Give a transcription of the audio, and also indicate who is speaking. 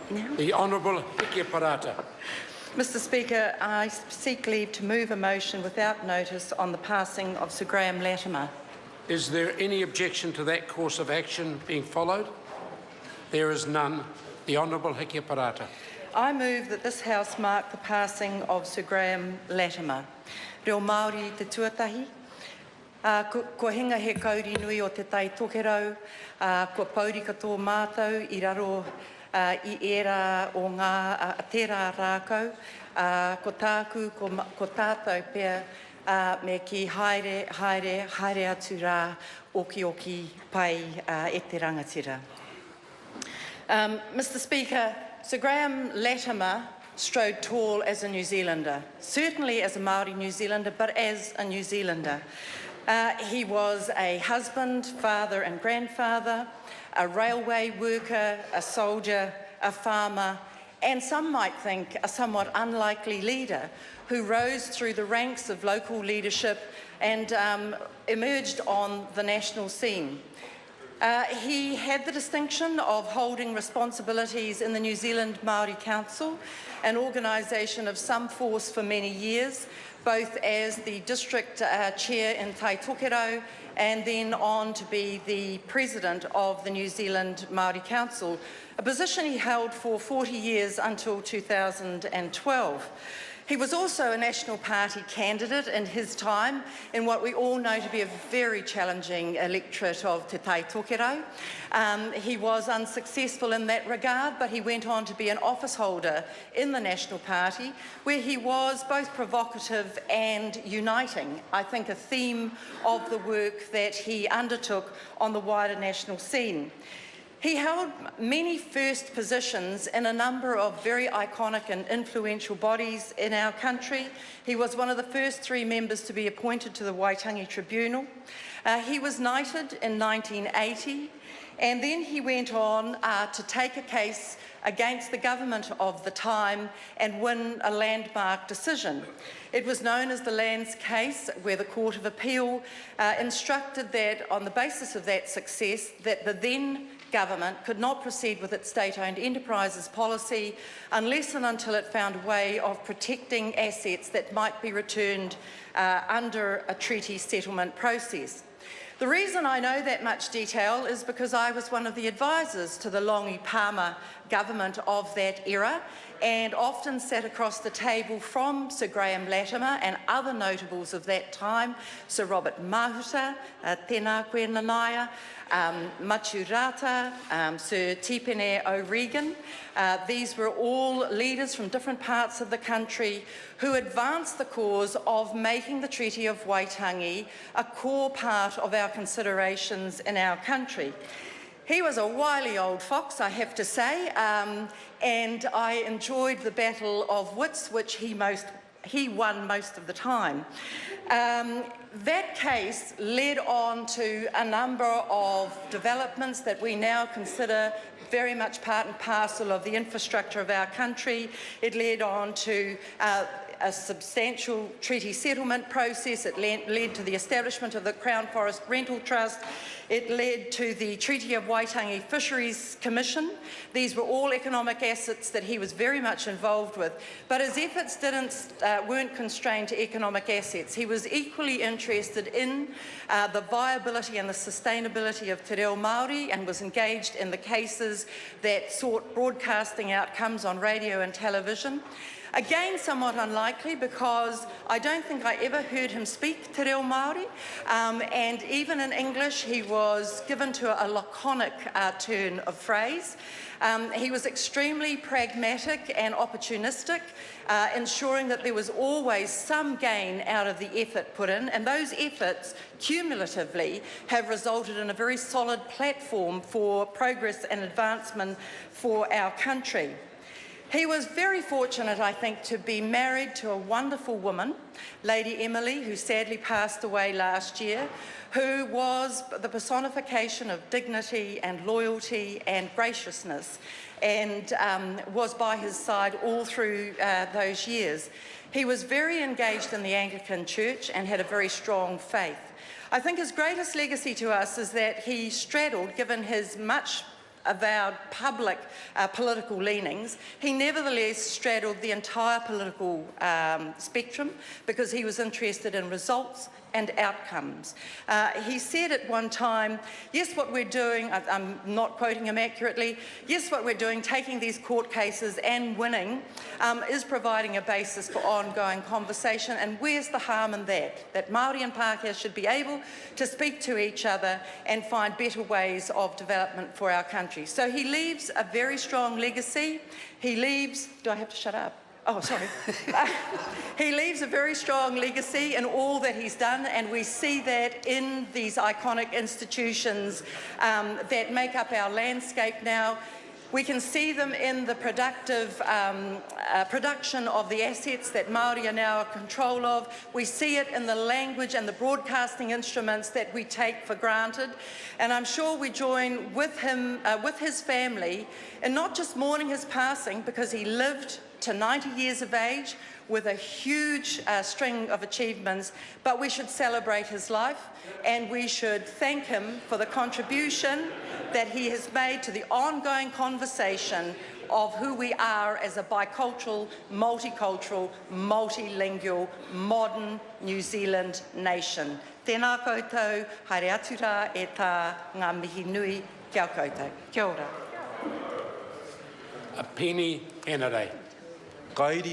Speaker 1: The Honourable Heke Parata.
Speaker 2: Mr Speaker, I seek leave to move a motion without notice on the passing of Sir Graham Latimer.
Speaker 1: Is there any objection to that course of action being followed? There is none. The Honourable Heke Parata.
Speaker 2: I move that this House mark the passing of Sir Graham Latimer. Reo Māori te tuatahi. Ko hinga he kauri nui o te tai tokerau, ko pauri katoa mātou I raro I era o ngā tērā rākau, ko tāku, ko tātou pēr, me ki haere atu rā, oki pai e te rangatira. Mr Speaker, Sir Graham Latimer strode tall as a New Zealander, certainly as a Māori New Zealander, but as a New Zealander. He was a husband, father and grandfather, a railway worker, a soldier, a farmer, and some might think a somewhat unlikely leader who rose through the ranks of local leadership and emerged on the national scene. He had the distinction of holding responsibilities in the New Zealand Māori Council, an organisation of some force for many years, both as the district chair in Tai Tokerau and then on to be the president of the New Zealand Māori Council, a position he held for 40 years until 2012. He was also a National Party candidate in his time in what we all know to be a very challenging electorate of Te Tai Tokerau. He was unsuccessful in that regard, but he went on to be an office holder in the National Party, where he was both provocative and uniting, I think a theme of the work that he undertook on the wider national scene. He held many first positions in a number of very iconic and influential bodies in our country. He was one of the first 3 members to be appointed to the Waitangi Tribunal. He was knighted in 1980, and then he went on to take a case against the government of the time and win a landmark decision. It was known as the Lands case, where the Court of Appeal instructed that on the basis of that success, that the then government could not proceed with its state-owned enterprises policy unless and until it found a way of protecting assets that might be returned under a treaty settlement process. The reason I know that much detail is because I was one of the advisors to the Longi Palmer government of that era and often sat across the table from Sir Graham Latimer and other notables of that time, Sir Robert Mahuta, Tēnā koe Nanaia, Maturata, Sir Tipene O'Regan. These were all leaders from different parts of the country who advanced the cause of making the Treaty of Waitangi a core part of our considerations in our country. He was a wily old fox, I have to say, and I enjoyed the battle of wits, which he won most of the time. That case led on to a number of developments that we now consider very much part and parcel of the infrastructure of our country. It led on to a substantial treaty settlement process. It led to the establishment of the Crown Forest Rental Trust. It led to the Treaty of Waitangi Fisheries Commission. These were all economic assets that he was very much involved with, but his efforts weren't constrained to economic assets. He was equally interested in the viability and the sustainability of te reo Māori and was engaged in the cases that sought broadcasting outcomes on radio and television. Again, somewhat unlikely, because I don't think I ever heard him speak te reo Māori, and even in English he was given to a laconic turn of phrase. He was extremely pragmatic and opportunistic, ensuring that there was always some gain out of the effort put in, and those efforts cumulatively have resulted in a very solid platform for progress and advancement for our country. He was very fortunate, I think, to be married to a wonderful woman, Lady Emily, who sadly passed away last year, who was the personification of dignity and loyalty and graciousness, and was by his side all through those years. He was very engaged in the Anglican Church and had a very strong faith. I think his greatest legacy to us is that he straddled, given his much avowed public political leanings, he nevertheless straddled the entire political spectrum because he was interested in results and outcomes. He said at one time, yes, what we're doing, I'm not quoting him accurately, yes, what we're doing, taking these court cases and winning, is providing a basis for ongoing conversation, and where's the harm in that? That Māori and Pākehā should be able to speak to each other and find better ways of development for our country. So he leaves a very strong legacy. He leaves, do I have to shut up? Oh, sorry. He leaves a very strong legacy in all that he's done, and we see that in these iconic institutions that make up our landscape now. We can see them in the productive production of the assets that Māori are now in control of. We see it in the language and the broadcasting instruments that we take for granted. And I'm sure we join with him, with his family, in not just mourning his passing, because he lived to 90 years of age with a huge string of achievements, but we should celebrate his life, and we should thank him for the contribution that he has made to the ongoing conversation of who we are as a bicultural, multicultural, multilingual, modern New Zealand nation. Tēnā koutou, haere atu rā e tā ngā mihi nui kia koutou. Kia ora.
Speaker 1: A penny and a day.
Speaker 3: Kairi